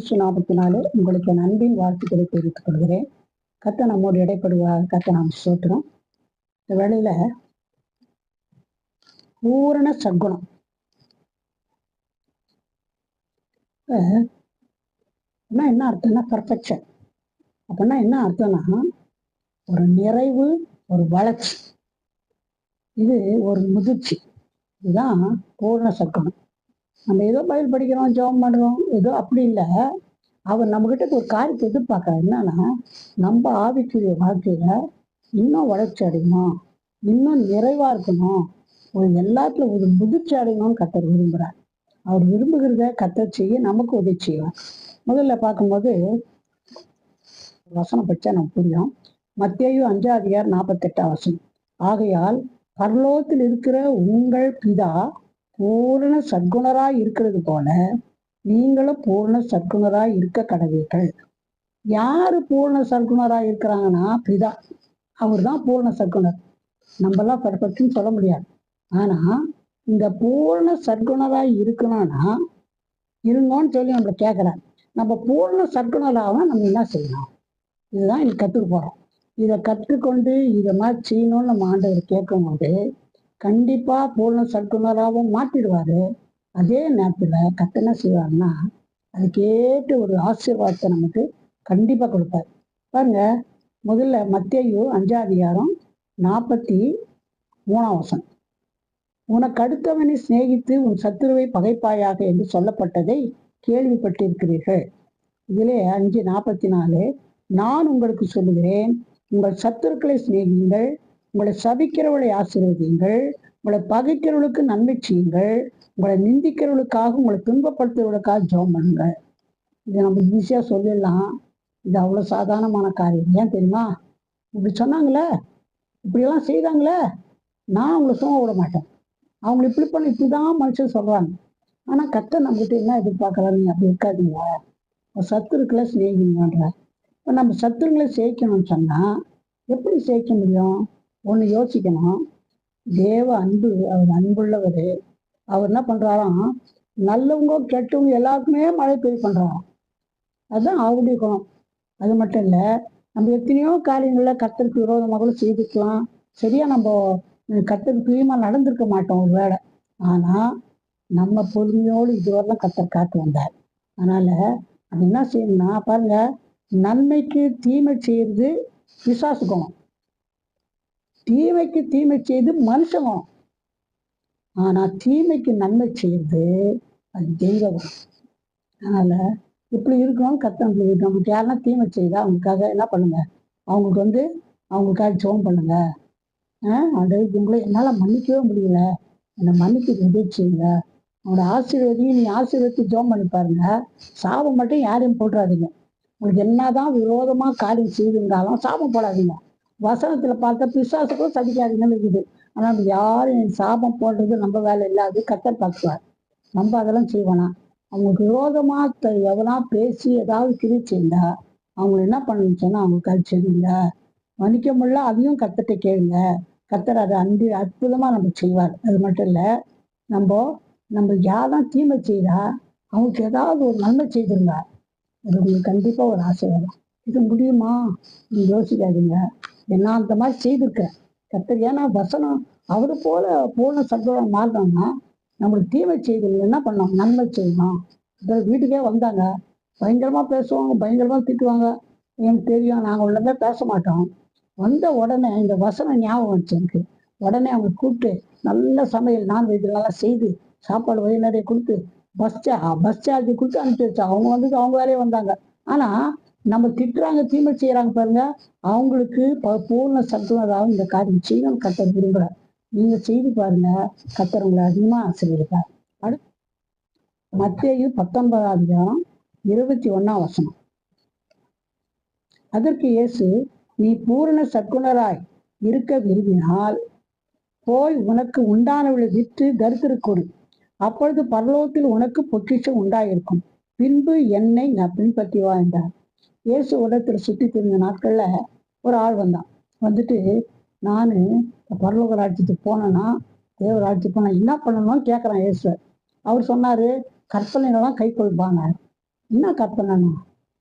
இயேசு நாமத்தினாலே உங்களுக்கு என் அன்பின் வாழ்த்துக்களை தெரிவித்துக் கொள்கிறேன். கர்த்தர் நம்மோடு இடைப்படுவார். கர்த்தர் நாம் சோற்றுறோம். இந்த வேளையில பூரண சற்குணம் என்ன அர்த்தம்னா பர்ஃபெக்ஷன். அப்படின்னா என்ன அர்த்தம்னா ஒரு நிறைவு, ஒரு வளர்ச்சி, இது ஒரு முதிர்ச்சி. இதுதான் பூரண சற்குணம். நம்ம ஏதோ பைபிள் படிக்கிறோம், ஜெபம் பண்றோம், ஏதோ அப்படி இல்லை. அவர் நம்மகிட்ட ஒரு காரியத்தை எதிர்பார்க்க என்னன்னா, நம்ம ஆவிக்குரிய வாழ்க்கையில இன்னும் வளர்ச்சி அடையணும், இன்னும் நிறைவா இருக்கணும், ஒரு எல்லாத்துல ஒரு முதிர்ச்சி அடையணும்னு கர்த்தர் விரும்புகிறார். அவர் விரும்புகிறத கர்த்தர் செய்ய நமக்கு உதவி செய்வார். முதல்ல பார்க்கும்போது வசனம் படிச்சா நமக்கு புரியும். மத்தேயு 5:48 ஆகையால் பரலோகத்தில் இருக்கிற உங்கள் பிதா பூரண சற்குணராய் இருக்கிறது போல நீங்களும் பூரண சற்குணராய் இருக்க கடவீர்கள். யாரு பூரண சற்குணராய் இருக்கிறாங்கன்னா பிதா. அவர் தான் பூரண சற்குணர். நம்மளாம் பர்ஃபெக்ட்னு சொல்ல முடியாது. ஆனா இந்த பூரண சற்குணராய் இருக்கணும்னா இருங்கன்னு சொல்லி நம்மளை கேட்கிறார். நம்ம பூரண சற்குணராக நம்ம என்ன செய்யணும்? இதுதான் இன்னைக்கு கற்றுக்க போறோம். இதை கற்றுக்கொண்டு இதை மாதிரி செய்யணும்னு நம்ம ஆண்டவர் கேட்கும் போது கண்டிப்பா பூரண சற்குணராகவும் மாற்றிடுவாரு. அதே நேரத்துல கர்த்தர் என்ன செய்வாருன்னா அதுக்கேற்ற ஒரு ஆசீர்வாதத்தை நமக்கு கண்டிப்பா கொடுப்பாரு. பாருங்க, முதல்ல மத்தேயு 5:43 உனக்கு அடுத்தவனை சிநேகித்து உன் சத்துருவை பகைப்பாயாக என்று சொல்லப்பட்டதை கேள்விப்பட்டிருக்கிறீர்கள். இதிலே 5:44 நான் உங்களுக்கு சொல்லுகிறேன், உங்கள் சத்துருக்களை சிநேகியுங்கள், உங்களை சபிக்கிறவர்களை ஆசீர்வதியுங்கள், உங்களை பகைக்கிறவர்களுக்கு நன்மை செய்யுங்கள், உங்களை நிந்திக்கிறவர்களுக்காக உங்களை துன்பப்படுத்துறவர்களுக்காக ஜெபம் பண்ணுங்க. இதை நம்ம ஈஸியா சொல்லிடலாம். இது அவ்வளவு சாதாரணமான காரியம். ஏன் தெரியுமா? இப்படி சொன்னாங்களே, இப்படியெல்லாம் செய்தாங்களே, நான் அவங்களை சும்மா விட மாட்டேன். அவங்களை இப்படி பண்ண இப்படிதான் மனுஷன் சொல்றாங்க. ஆனா கர்த்தர் நம்மகிட்ட என்ன எதிர்பார்க்கறாரு? நீங்க அப்படி இருக்காதீங்க, சத்துருக்களை சிநேகிங்கன்ற. இப்போ நம்ம சத்துருக்களை சேர்க்கணும்னு சொன்னா எப்படி சேர்க்க முடியும்? ஒன்று யோசிக்கணும். தேவ அன்பு, அவர் அன்புள்ளவர். அவர் என்ன பண்றாராம், நல்லவங்க கெட்டவங்க எல்லாருக்குமே மழை பெய்ய பண்றாராம். அதுதான் அவருடைய குணம். அது மட்டும் இல்லை, நம்ம எத்தனையோ காரியங்கள்ல கர்த்தருக்கு விரோதமாக கூட செய்துக்கலாம். சரியா நம்ம கர்த்தருக்கு பிரியமா நடந்திருக்க மாட்டோம் ஒரு வேளை. ஆனா நம்ம பொறுமையோடு இதுவரைலாம் கர்த்தர் காத்து வந்தார். அதனால அது என்ன செய்யணும்னா பாருங்க, நன்மைக்கு தீமை செய்யறது பிசாசு குணம், தீமைக்கு தீமை செய்து மனுஷ குணம். ஆனா தீமைக்கு நன்மை செய்யறது அது தெய்வ குணம். அதனால இப்படி இருக்கணும். கர்த்தர் நமக்கு யாருன்னா தீமை செய்தா அவங்களுக்காக என்ன பண்ணுங்க, அவங்களுக்கு அவங்களுக்காக ஜெபம் பண்ணுங்க. அது உங்களை என்னால் மன்னிக்கவே முடியல, என்னை மன்னிக்க உதவி செய்யுங்க, அவனோட ஆசீர்வதியும் நீ ஆசீர்வதித்து ஜெபம் பண்ணி பாருங்க. சாபம் மட்டும் யாரையும் போட்டுறாதீங்க. உங்களுக்கு என்னதான் விரோதமா காரியம் செய்திருந்தாலும் சாபம் போடாதீங்க. வசனத்துல பார்த்தா பிசாசுக்கும் சதிக்காதீங்கன்னு இருக்குது. ஆனா யாரும் சாபம் போடுறது நம்ம வேலை இல்லாது கர்த்தர் பார்த்துவார். நம்ம அதெல்லாம் செய்வோனா? அவங்களுக்கு விரோதமா எவனா பேசி ஏதாவது கிரி செய்தா அவங்க என்ன பண்ணணும்னு சொன்னா அவங்களுக்கு அது செய்யுங்க. மன்னிக்க முடியல, அதையும் கர்த்தர்ட்ட கேளுங்க. கர்த்தர் அதை அற்புதமா நம்ம செய்வார். அது மட்டும் இல்லை, நம்ம யாரெல்லாம் தீமை செய்தா அவங்களுக்கு ஏதாவது ஒரு நன்மை செய்திருங்க. அது உங்களுக்கு கண்டிப்பா ஒரு ஆசை வரும். இது முடியுமா? நீங்க யோசிக்காதீங்க. நான் அந்த மாதிரி செய்திருக்கேன். கர்த்தர் ஏன்னா வசனம் அவரு போல பூர்ண சத்குணம் மாறினோம்னா நம்மளுக்கு தீமை செய்தல் என்ன பண்ணோம், நன்மை செய்யணும். வீட்டுக்கே வந்தாங்க, பயங்கரமா பேசுவாங்க, பயங்கரமா திட்டுவாங்க. எனக்கு தெரியும், நாங்கள் உள்ளமே பேச மாட்டோம். வந்த உடனே இந்த வசனம் ஞாபகம் வந்துச்சு எனக்கு. உடனே அவங்க கூப்பிட்டு நல்ல சமையல் நான்வெஜ் நல்லா செய்து சாப்பாடு வழி நிறைய கொடுத்து பஸ் சார்ஜ் கொடுத்து அனுப்பிச்சு வச்சா. அவங்க அவங்க வேலையே வந்தாங்க. ஆனா நம்ம திட்டுறாங்க, தீமை செய்யறாங்க பாருங்க, அவங்களுக்கு பூர்ண சத்துவதாகவும் இந்த காரியம் செய்யணும் கர்த்தர் விரும்புகிறார். நீங்க செய்து பாருங்க, கர்த்தர் உங்களை அதிகமா ஆசீர்வதிப்பார். அடுத்து மத்தேயு 19:21 அதற்கு இயேசு, நீ பூரண சற்குணராய் இருக்க விரும்பினால் போய் உனக்கு உண்டானவளை விற்று தரித்திரக் கொடு, அப்பொழுது பரலோகத்தில் உனக்கு பொக்கிஷம் உண்டாயிருக்கும், பின்பு என்னை நான் பின்பற்றி வா என்றார். இயேசு உலகத்துல சுற்றி திருந்த நாட்கள்ல ஒரு ஆள் வந்தான். வந்துட்டு நான் பரலோக ராஜ்யத்துக்கு போனேன்னா, தேவ ராஜ்யத்துக்கு போனா என்ன பண்ணணும்னு கேட்குறான் இயேசு. அவர் சொன்னாரு, கற்பனைகளெல்லாம் கை கொள்பாங்க. என்ன கற்பனைண்ணா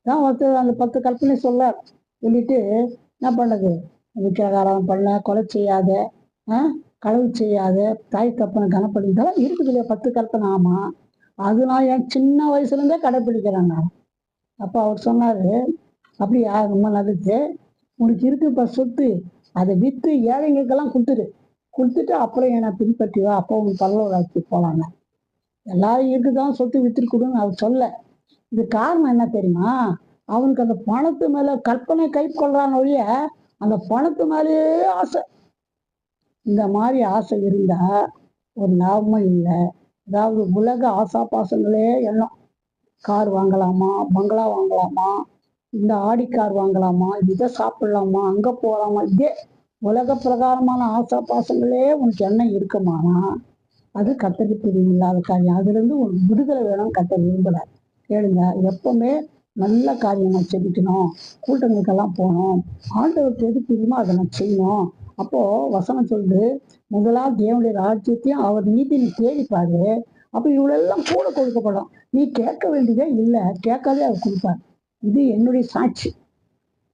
தான் ஒருத்தர் அந்த 10 கற்பனை சொல்லிட்டு என்ன பண்ணது, விக்கிரகாரம் பண்ண, கொலை செய்யாத, களவு செய்யாத, தாய் தப்பனை கனப்படி, இதெல்லாம் இருக்குது இல்லையா 10 கற்பனை. ஆமா, அது நான் என் சின்ன வயசுல இருந்தே கடைப்பிடிக்கிறேன் நான். அப்போ அவர் சொன்னாரு, அப்படியா, ரொம்ப நல்லது, உனக்கு இருக்கு இப்ப சொத்து, அதை வித்து ஏழைங்களுக்கெல்லாம் கொடுத்துட்டு அப்புறம் என்னை பின்பற்றி வா, அப்போ உனக்கு பரலோகத்துக்கு போலாங்க. எல்லாரும் இருக்குதான் சொத்து வித்துட்டு கொடுன்னு அவர் சொல்ல. இது காரணம் என்ன தெரியுமா, அவனுக்கு அந்த பணத்து மேல கற்பனை கை கொள்றான் ஒழிய அந்த பணத்து மேலேயே ஆசை. இந்த மாதிரி ஆசை இருந்தா ஒரு லாபமும் இல்லை. அதாவது உலக ஆசா பாசங்களே எண்ணம். கார் வாங்கலாமா, பங்களா வாங்கலாமா, இந்த ஆடி கார் வாங்கலாமா, இதை சாப்பிடலாமா, அங்க போகலாமா, இதே உலக பிரகாரமான ஆசா பாசங்களே உனக்கு எண்ணம் இருக்குமானா அது கர்த்தருக்கு பிரியமில்லாத காரியம். அதுல இருந்து ஒரு விடுதலை வேணும். கர்த்தர் விரும்புகிறார். கேளுங்க, எப்பவுமே நல்ல காரியங்கள் செஞ்சுக்கணும், கூட்டங்களுக்கெல்லாம் போகணும், ஆண்டவருக்கு எது பிரியுமோ அதை நான் செய்யணும். அப்போ வசனம் சொல்லுது, முதலாவது தேவனுடைய ராஜ்யத்தையும் அவர் நீதி நீ தேடிப்பாரு, அப்ப இவ்வளெல்லாம் கூட கொடுக்கப்படும். நீ கேட்க வேண்டியதே இல்லை, கேட்காதே அவர் கொடுப்பார். இது என்னுடைய சாட்சி.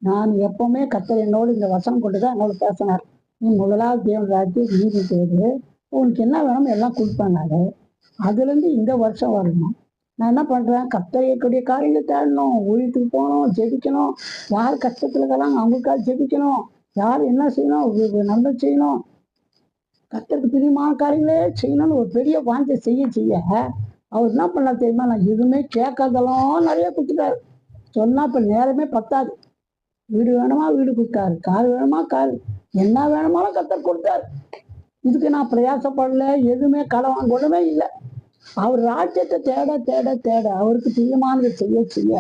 நான் எப்பவுமே கர்த்தர் என்னோடு இந்த வசனம் கொண்டுதான் என்னோட பேசினார். நீ முதலாவது தேவன் ராஜ்யம் நீதி தேடு, உனக்கு என்ன வேணும் எல்லாம் கொடுப்பாங்க. அதுல இருந்து இந்த வருஷம் வரணும். நான் என்ன பண்றேன், கர்த்தரையக்கூடிய காரியங்களை தேடணும், ஊழியத்துக்கு போகணும், ஜெபிக்கணும், யார் கஷ்டத்துல இருக்காங்க அவங்களுக்காக ஜெபிக்கணும், யார் என்ன செய்யணும் நல்ல செய்யணும், கர்த்தருக்கு பிரியமான காரியங்களே செய்யணும்னு ஒரு பெரிய வாஞ்சை செய்ய அவர் என்ன பண்ண தெரியுமா, நான் எதுவுமே கேட்காதெல்லாம் நிறைய கொடுத்துட்டாரு. சொன்னா இப்ப நேரமே பத்தாது. வீடு வேணுமா வீடு கொடுத்தாரு, கார் வேணுமா கார், என்ன வேணுமாலும் கர்த்தர் கொடுத்தாரு. இதுக்கு நான் பிரயாசப்படல, எதுவுமே கடன் வாங்கவே இல்லை. அவர் ராஜ்யத்தை தேட தேட தேட அவருக்கு பிரியமானதை செய்ய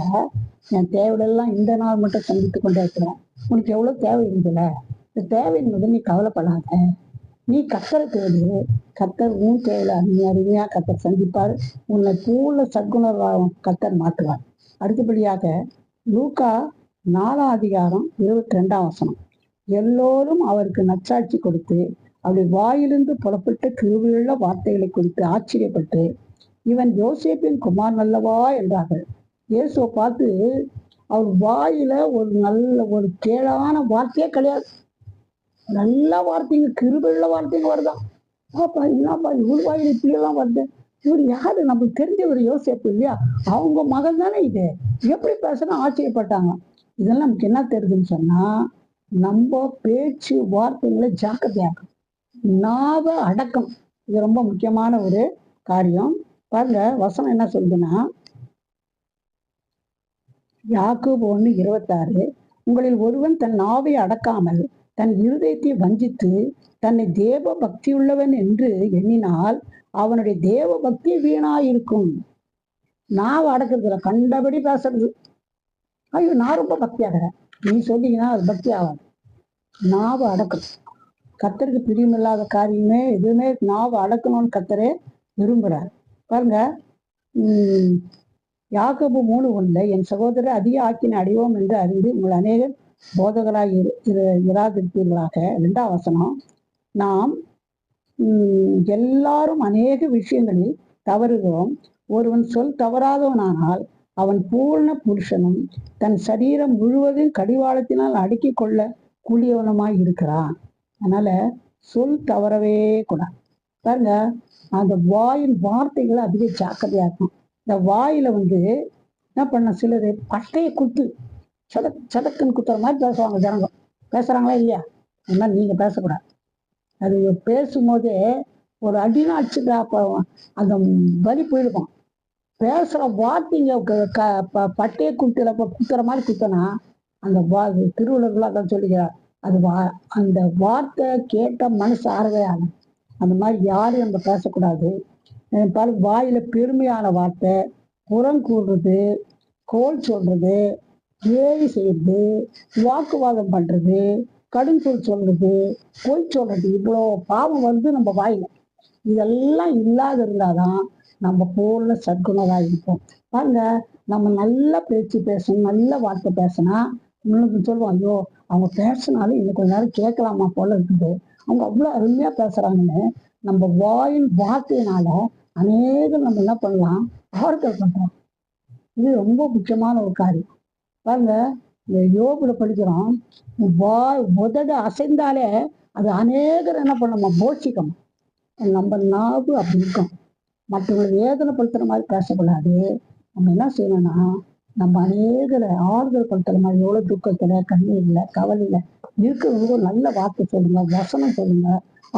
என் தேவையெல்லாம் இந்த நாள் மட்டும் சந்தித்து கொண்டே இருக்கிறேன். உனக்கு எவ்வளவு தேவை இருந்தல, இந்த தேவையின் முதல் நீ கவலைப்படாத, நீ கர்த்தரை தேடு. கர்த்தர் உன் தேவையில நீ அருமையா கர்த்தர் சந்திப்பார். உன்னை பூர்ண சத்குணராக கர்த்தர் மாற்றுவார். அடுத்தபடியாக லூக்கா 4ஆம் அதிகாரம் 22ஆம் வசனம். எல்லோரும் அவருக்கு நற்சாட்சி கொடுத்து அவருடைய வாயிலிருந்து புறப்பட்ட கிருபையுள்ள வார்த்தைகளை குறித்து ஆச்சரியப்பட்டு, இவன் யோசேப்பின் குமாரன் அல்லவா என்றார்கள். இயேசுவை பார்த்து அவர் வாயில ஒரு கேடான வார்த்தையே கிடையாது. நல்ல வார்த்தைங்க, கிருபையுள்ள வார்த்தைங்க வருதான். பாப்பா என்னப்பா இவர் வாயில் இப்படியெல்லாம் வருது, இவர் யாரு, நம்மளுக்கு தெரிஞ்ச ஒரு யோசேப்பு இல்லையா, அவங்க மகன் தானே இது, எப்படி பேசுனா ஆச்சரியப்பட்டாங்க. இதெல்லாம் நமக்கு என்ன தெரியுதுன்னு சொன்னா, நம்ம பேச்சு வார்த்தைகளை ஜாக்கிரதையாக்கணும், நாவ அடக்கம். இது ரொம்ப முக்கியமான ஒரு காரியம். பாருங்க வசனம் என்ன சொல்லுதுன்னா, யாக்கோபு 1:26, உங்களில் ஒருவன் தன் நாவை அடக்காமல் தன் இருதயத்தை வஞ்சித்து தன்னை தேவ பக்தியுள்ளவன் என்று எண்ணினால் அவனுடைய தேவ பக்தி வீணாயிருக்கும். நாவை அடக்குறதுல கண்டபடி பேசுறது, ஐயோ நான் ரொம்ப பக்தி ஆகிறேன் நீ சொன்னீங்கன்னா அது பக்தி ஆகாது. நாவை அடக்கணும். கர்த்தருக்கு பிரியமில்லாத காரியமே எதுவுமே நாவை அடக்கணும்னு கர்த்தரே விரும்புகிறார். பாருங்க, யாக்கோபு 3:1, என் சகோதரர் அதிக ஆக்கினை அடைவோம் என்று அறிந்து உங்கள் அநேகர் போதகராக இராதிருப்பீர்களாக. 2ஆம் வசனம், நாம் எல்லாரும் அநேக விஷயங்களில் தவறுகிறோம். ஒருவன் சொல் தவறாதவனானால் அவன் பூர்ண புருஷனும் தன் சரீரம் முழுவதும் கடிவாளத்தினால் அடுக்கி கொள்ள கூடியவனுமாய் இருக்கிறான். அதனால சொல் தவறவே கூடாது. பாருங்க, அந்த வாயின் வார்த்தைகளை அதிக ஜாக்கிரதையா இருக்கும். இந்த வாயில என்ன பண்ண, சிலர் பட்டையை குத்து சதக்குன்னு குத்துற மாதிரி பேசுவாங்க. ஜனங்க பேசுறாங்களா இல்லையா, அந்த மாதிரி நீங்க பேசக்கூடாது. அது பேசும்போதே ஒரு அடினா அடிச்சுட்டா அந்த வலி போயிடுவோம். பேசுற வார்த்தைங்க பட்டையை குத்துற மாதிரி குத்தனா அந்த திருவள்ளுவர்கள் அதான் சொல்லிக்கிறார், அது அந்த வார்த்தை கேட்ட மனசு ஆறவே ஆகும். அந்த மாதிரி யாரும் நம்ம பேசக்கூடாது. பாரு, வாயில பெருமையான வார்த்தை, புறம் கூறுறது, கோல் சொல்றது, ஏறி செய்யறது, வாக்குவாதம் பண்றது, கடும் சொல் சொல்றது, பொய் சொல்றது, இவ்வளோ பாவம் நம்ம வாயில. இதெல்லாம் இல்லாத இருந்தாதான் நம்ம பூர்ண சத்குணராக இருப்போம். பாருங்க, நம்ம நல்ல பேச்சு பேசணும், நல்ல வார்த்தை பேசினா உங்களுக்கு சொல்லுவோம், ஐயோ அவங்க பேசினாலும் இன்னும் கொஞ்ச நேரம் கேட்கலாமா போல இருக்குது, அவங்க அவ்வளோ அருமையா பேசுறாங்கன்னு நம்ம வாயின் வார்த்தையினால அநேகம் நம்ம என்ன பண்ணலாம், ஆறுதல் பண்றோம். இது ரொம்ப முக்கியமான ஒரு காரியம். பாருங்க, இந்த யோபுல படிக்கிறோம், உதடு அசைந்தாலே அது அநேகர் என்ன பண்ணணுமா போஷிக்கணும். நம்ம நாவு அப்படி இருக்கும். மற்றவங்களை வேதனைப்படுத்துற மாதிரி பேசக்கூடாது. நம்ம என்ன செய்யணும்னா, நம்ம அநேகரை ஆறுதல் படுத்துற மாதிரி, எவ்வளவு துக்கத்துல கண்ணீர்ல கவலையில இருக்கிறவங்க ஒரு நல்ல வார்த்தை சொல்லுங்க, வசனம் சொல்லுங்க,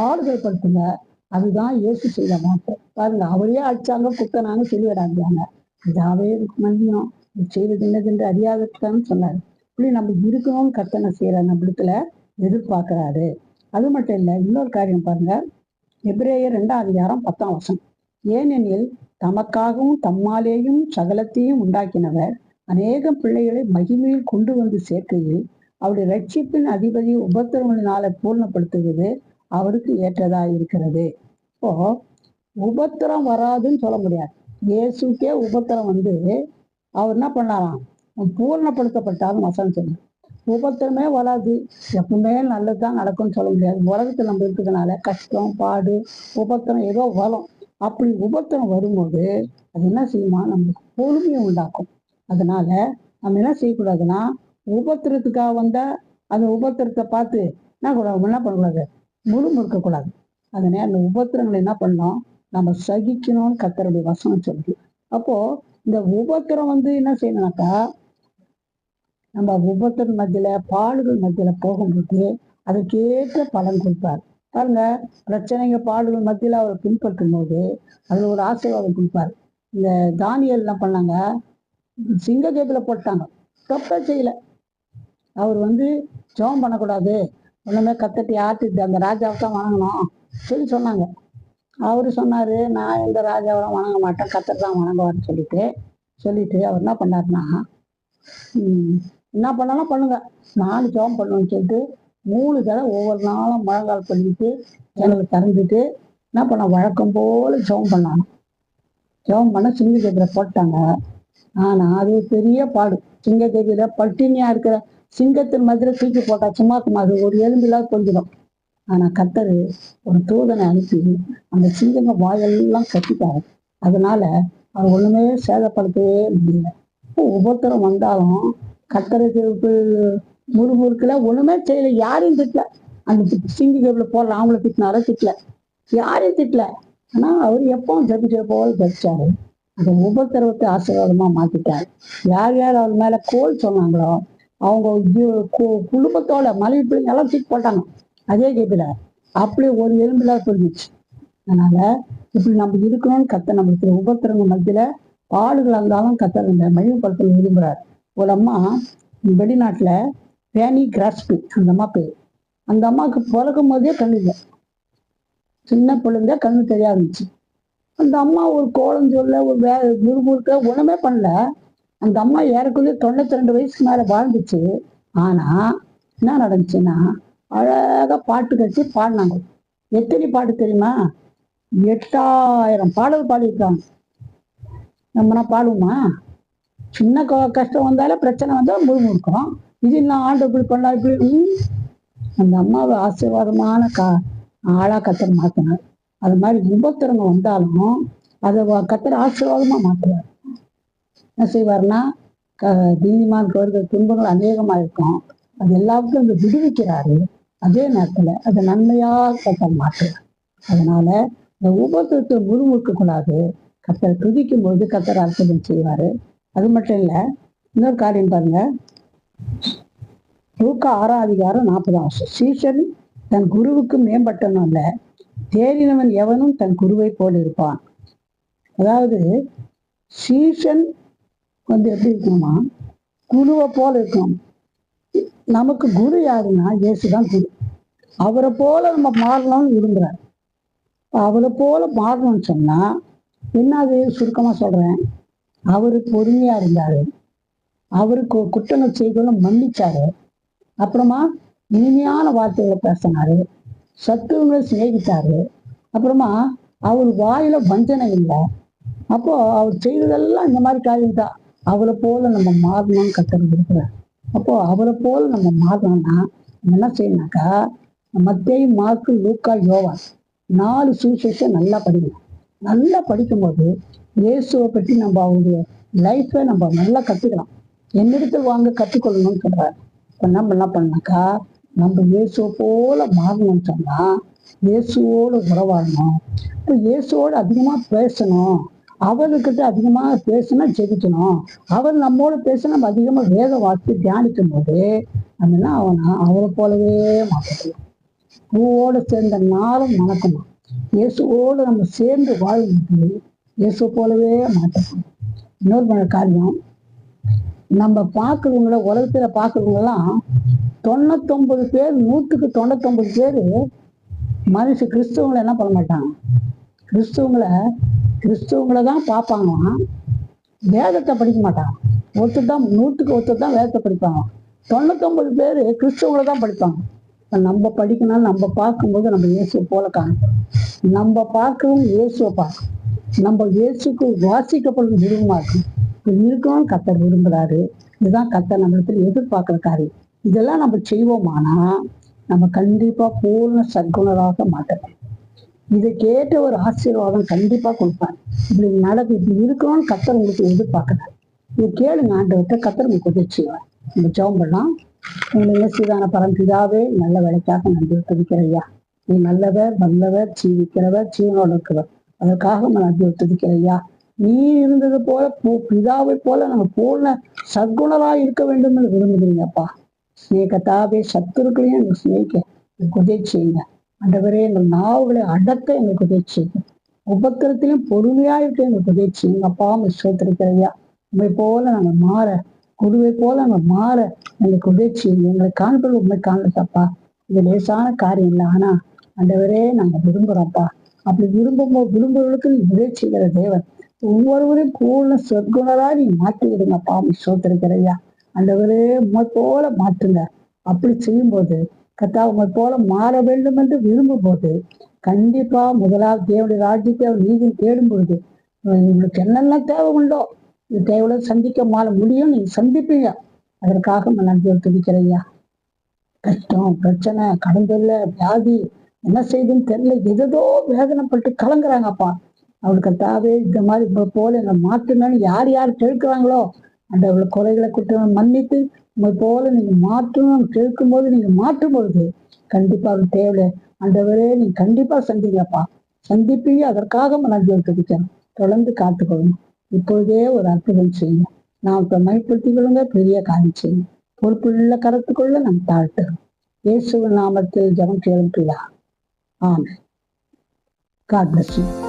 ஆறுதல் படுத்துங்க. அதுதான் இயேசு செய்த மாட்டோம். பாருங்க, அவரே அடிச்சாங்க குத்தனான்னு சொல்லிவிடாங்க. இதாவே மன்னியும் செய்வது என்னதென்று அறியாததுன்னு சொன்னாரு. இப்படி நம்ம இருக்கணும்னு கத்தனை செய்யற நம்மளுக்குல எதிர்பார்க்கிறாரு. அது மட்டும் இல்லை, இன்னொரு காரியம் பாருங்க, எபிரேயர் 2:10. ஏனெனில் தமக்காகவும் தம்மாலேயும் சகலத்தையும் உண்டாக்கினவர் அநேக பிள்ளைகளை மகிமையில் கொண்டு வந்து சேர்க்கையில் அவருடைய ரட்சிப்பின் அதிபதி உபத்திரங்களினால பூர்ணப்படுத்துவது அவருக்கு ஏற்றதா இருக்கிறது. இப்போ உபத்திரம் வராதுன்னு சொல்ல முடியாது. இயேசுக்கே உபத்திரம் வந்து அவர் என்ன பண்ணாராம், பூர்ணப்படுத்தப்பட்டாலும் வசனம் சொல்லு. உபத்திரமே வராது, எப்பவுமே நல்லதுதான் நடக்கும்னு சொல்ல முடியாது. உலகத்துல நம்ம இருக்கிறதுனால கஷ்டம் பாடு உபத்திரம் ஏதோ வரும். அப்படி உபத்திரம் வரும்போது அது என்ன செய்யுமா, நம்மளுக்கு பொறுமையை உண்டாக்கும். அதனால நம்ம என்ன செய்யக்கூடாதுன்னா, உபத்திரத்துக்காக வந்தா அந்த உபத்திரத்தை பார்த்து என்ன பண்ணக்கூடாது, முறுமுறுக்கக்கூடாது. அதனால அந்த உபத்திரங்களை என்ன பண்ணோம், நம்ம சகிக்கணும்னு கர்த்தருடைய வசனம் சொல்லுது. அப்போ இந்த உபத்திரம் வந்து என்ன செய்யணும்னாக்கா, நம்ம உபத்திர மத்தியில பாடுகள் மத்தியில போகும்போது அதுக்கேற்ற பலன் கொடுப்பார். பாருங்க, பிரச்சனைங்க பாடுகள் மத்தியில அவரை பின்பற்றும் போது அதுல ஒரு ஆசீர்வாதம் கொடுப்பார். இந்த தானியல் என்ன பண்ணாங்க, சிங்க கேபில போட்டாங்க, தப்பே செய்யல. அவர் வந்து ஜெபம் பண்ணக்கூடாது, ஒண்ணுமே கத்தட்டி ஆட்டிட்டு அந்த ராஜாவை தான் வணங்கணும் சொல்லி சொன்னாங்க. அவரு சொன்னாரு, நான் எந்த ராஜாவெல்லாம் வணங்க மாட்டேன், கத்தர் தான் வணங்குவார்னு சொல்லிட்டு அவர் என்ன பண்ணாருன்னா, என்ன பண்ணாலும் பண்ணுங்க, 4 ஜெபம் பண்ணுவேன்னு சொல்லிட்டு 3 தடவை ஒவ்வொரு நாளும் முழங்கால் பண்ணிட்டு ஜன்னலை திறந்துட்டு என்ன பண்ண, வழக்கம் போல ஜெபம் பண்ணாங்க. ஜெபம் பண்ண சிங்க கேபில போட்டாங்க. ஆனா அது பெரிய பாடு. சிங்க கேபில பட்டினியா இருக்கிற சிங்கத்தின் மத்தியில தூக்கி போட்டா சும்மா அது ஒரு எலும்பில்லாத கொஞ்சிடும். ஆனா கர்த்தர் ஒரு தூதனை அனுப்பி அந்த சிங்கங்க வாயெல்லாம் கட்டிட்டாரு. அதனால அவர் ஒண்ணுமே சேதப்படுத்தவே முடியல. உபத்திரம் வந்தாலும் கர்த்தருக்கு முறுமுறுக்கல, ஒண்ணுமே செய்யல, யாரையும் திட்டல. அந்த சிங்க கேபிள போடுற அவங்கள திட்டினாரோ திட்டல, யாரையும் திட்டல. ஆனா அவர் எப்பவும் ஜபிக்கிற போல ஜபிச்சாரு. அந்த உபத்திரவத்தை ஆசீர்வாதமா மாத்திட்டாரு. யார் யார் அவர் மேல கோல் சொன்னாங்களோ அவங்க குடும்பத்தோட மனைவி பிள்ளைங்க எல்லாம் தூக்கி போட்டாங்க அதே கேபில. அப்படியே ஒரு எலும்புல புரிஞ்சிச்சு. அதனால இப்படி நம்ம இருக்கணும்னு கத்த நம்மளுக்கு உபத்திரங்கள் மத்தியில பாடுகள் இருந்தாலும் கத்த இந்த மகிழ்ப்படுத்த விரும்புறாரு. ஒரு அம்மா வெளிநாட்டுல பேனி கிராஸ்பி அந்த அம்மா பேர். அந்த அம்மாவுக்கு பிறக்கும் போதே கண்ணு இல்லை, சின்ன பிள்ளைங்க கண்ணு தெரிய ஆரம்பிச்சு. அந்த அம்மா ஒரு கோலம் சொல்ல ஒரு முறுமுறுக்க ஒண்ணுமே பண்ணல. அந்த அம்மா ஏறக்குள்ளே 92 வயசுக்கு மேல வாழ்ந்துச்சு. ஆனா என்ன நடந்துச்சுன்னா, அழகா பாட்டு கட்டி பாடினாங்க. எத்தனை பாட்டு தெரியுமா, 8000 பாடல் பாடியிருக்காங்க. நம்மனா பாடுவோமா? சின்ன கஷ்டம் வந்தாலும் பிரச்சனை வந்தாலும் முழுமுறுக்கிறோம். இது நான் ஆண்டு இப்படி பண்ணா இப்படி. அந்த அம்மாவை ஆசீர்வாதமான ஆளா கத்தர் மாத்தினார். அது மாதிரி உபத்திரங்க வந்தாலும் அதை கத்தர் ஆசீர்வாதமா மாற்றுவார். என்ன செய்வார்னா, நீதிமானுக்கு வருகிற துன்பங்கள் அநேகமா இருக்கும், அது எல்லாத்துக்கும் அந்த விடுவிக்கிறாரு. அதே நேரத்துல அதை நன்மையாக கத்தர் மாற்றுவார். அதனால இந்த உபத்திரத்தை முறுமுறுக்க கூடாது. கத்தரை துதிக்கும் போது கத்தர் அற்புதம் செய்வாரு. அது மட்டும் இல்ல, இன்னொரு காரியம் பாருங்க, லூக்கா 6:40. சீஷன் தன் குருவுக்கு மேம்பட்டனும் அல்ல, தேறினவன் எவனும் தன் குருவை போல் இருப்பான். அதாவது சீஷன் வந்து எப்படி இருக்கணுமா, குருவை போல இருக்கணும். நமக்கு குரு யாருன்னா இயேசுதான் குரு. அவரை போல நம்ம மாறணும்னு விரும்புறாரு. அவரை போல மாறணும்னு சொன்னா என்னது, சுருக்கமா சொல்றேன், அவரு பொறுமையா இருந்தாரு, அவருக்கு குற்றங்கள் செய்தோம் மன்னிச்சாரு, அப்புறமா இனிமையான வார்த்தைகளை பேசினாரு, சத்துவங்களை சிநேகித்தாரு, அப்புறமா அவர் வாயில வஞ்சனை இல்லை. அப்போ அவர் செய்ததெல்லாம் இந்த மாதிரி காரியம் தான். அவரை போல நம்ம மாறணும்னு கத்தர் இருக்கிறார். அப்போ அவரை போல நம்ம மாறணும்னா என்ன செய்யணும்னாக்கா, மத்தேயு, மார்க்கு, லூக்கா, யோவான் 4 சுவிசேஷம் நல்லா படிக்கணும். நல்லா படிக்கும்போது இயேசுவை பற்றி நம்ம அவருடைய லைஃப்பை நம்ம நல்லா கற்றுக்கலாம். என்னிடத்தில் வாங்க கற்றுக்கொள்ளணும்னு சொல்றாரு. இப்போ நம்ம என்ன பண்ணாக்கா, நம்ம இயேசுவை போல மாறணும்னு சொன்னா இயேசுவோடு உறவாடணும். இப்போ இயேசுவோடு அதிகமாக பேசணும். அவர்கிட்ட அதிகமாக பேசினா ஜெபிக்கணும். அவர் நம்மோடு பேச நம்ம அதிகமாக வேத வார்த்தை தியானிக்கும் போது நம்ம என்ன ஆகணும், அவரை போலவே மாற்றணும். பூவோடு சேர்ந்த நாளும் மணக்கணும். இயேசுவோடு நம்ம சேர்ந்து வாழ்ந்து இயேசு போலவே மாற்றணும். இன்னொரு காரியம், நம்ம பார்க்குறவங்கள உலகத்துல பார்க்குறவங்கலாம் 99 பேர், 100க்கு 99 பேர் கிறிஸ்தவங்களை என்ன பண்ண மாட்டாங்க, கிறிஸ்தவங்களை தான் பார்ப்பாங்களாம், வேதத்தை படிக்க மாட்டாங்க. ஒருத்தர் தான் 100க்கு ஒருத்தர் தான் வேதத்தை படிப்பாங்க. 99 பேர் கிறிஸ்தவங்களை தான் படிப்பாங்க. நம்ம படிக்கணும். நம்ம பார்க்கும்போது நம்ம இயேசுவை போல காணப்படும். நம்ம பார்க்கவும் இயேசுவை பார்க்கணும். நம்ம இயேசுக்கு வாசிக்கப்படும் விரும்பமா இருக்கும். இது இருக்கணும்னு கர்த்தர் விரும்புகிறாரு. இதுதான் கர்த்தர் நம்மளுக்கு எதிர்பார்க்குற காரியம். இதெல்லாம் நம்ம செய்வோமானா நம்ம கண்டிப்பா பூர்ண சத்குணராக மாட்டோம். இதை கேட்ட ஒரு ஆசீர்வாதம் கண்டிப்பா கொடுப்பாரு. இப்படி இருக்கணும்னு கர்த்தர் உங்களுக்கு எதிர்பார்க்கிறார். இது கேளுங்க, ஆண்டவர்கிட்ட கர்த்தர் உங்களுக்கு உதவி செய்வார். நம்ம ஜெபம் பண்ணலாம். உங்களை சீதான பரம்பிதாவே, நல்ல வேலைக்காக நன்றி துதிக்கிறையா. நீ நல்லவர், வல்லவர், ஜீவிக்கிறவர், ஜீவனோடு இருக்கிறவர். அதற்காக நம்ம நன்றி துதிக்கிறையா. நீ இருந்தது போல பிதாவை போல நம்ம பூர்ண சத்குணராக இருக்க வேண்டும் என்று விரும்புகிறீங்கப்பா. ஸ்நேகத்தாவே, சத்துருக்களையும் எங்களுக்கு ஸ்நேகிக்க எங்களுக்கு உதவி செய்யுங்க. ஆண்டவரே, எங்கள் நாவுகளை அடக்க எங்களுக்கு உதவி செய்யுங்க. உபத்திரத்திலும் பொறுமையா இருக்க எங்களுக்கு உதவி செய்யுங்க. அப்பா சோத்திருக்கிறையா. உண்மை போல நாங்கள் மாற, குருவை போல நாங்கள் மாற எங்களுக்கு உதவி செய்யுங்க. எங்களை காண்பது உண்மை காண்பதப்பா. இது லேசான காரியம் இல்லை. ஆனா ஆண்டவரே, நாங்கள் விரும்புகிறோம்ப்பா. அப்படி விரும்புறவர்களுக்கு நீ உதவி செய்கிற தேவன். ஒவ்வொருவரையும் பூர்ண சொற்குணராக நீ மாற்றி விடுங்கப்பா. சோத்திருக்கிறையா. ஆண்டவரே, உண்மை போல மாற்றுங்க. அப்படி செய்யும் போது கர்த்தா உண்மை போல மாற வேண்டும் என்று விரும்பும் போது கண்டிப்பா முதலாவது தேவனுடைய ராஜ்யத்தை அவர் நீதியும் தேடும் பொழுது உங்களுக்கு என்னெல்லாம் தேவை உண்டோ இது தேவையோட சந்திக்க மாற முடியும். நீங்க சந்திப்பீங்க. அதற்காக நன்றி துதிக்கிறையா. கஷ்டம், பிரச்சனை, கடன் தொல்லை, வியாதி, என்ன செய்துன்னு தெரியல, எதோ வேதனைப்பட்டு கலங்குறாங்கப்பா. அவளுக்கு தாவே இந்த மாதிரி போல எங்களை மாற்றுங்கன்னு யார் யார் கேட்கிறாங்களோ அந்த அவளை குறைகளை குற்றம் மன்னித்து உங்களை போல நீங்க மாற்றணும் கேட்கும் போது நீங்க மாற்றும் பொழுது கண்டிப்பா அவள் தேவை ஆண்டவரே நீங்க கண்டிப்பா சந்திங்கப்பா. சந்திப்பீங்க. அதற்காக நன்றி துதிக்கிறோம். தொடர்ந்து காத்துக்கொள்ளணும். இப்பொழுதே ஒரு அற்புதம் செய்யுங்க. நான் இப்ப மைப்படுத்திக் கொள்ளுங்க. பெரிய காரியம் செய்யுங்க. பொறுப்புள்ள கருத்துக்குள்ள நாம் தாழ்த்துறோம். இயேசுவின் நாமத்தில் ஜெபம் கேளும் பிதா. ஆமென். God bless you.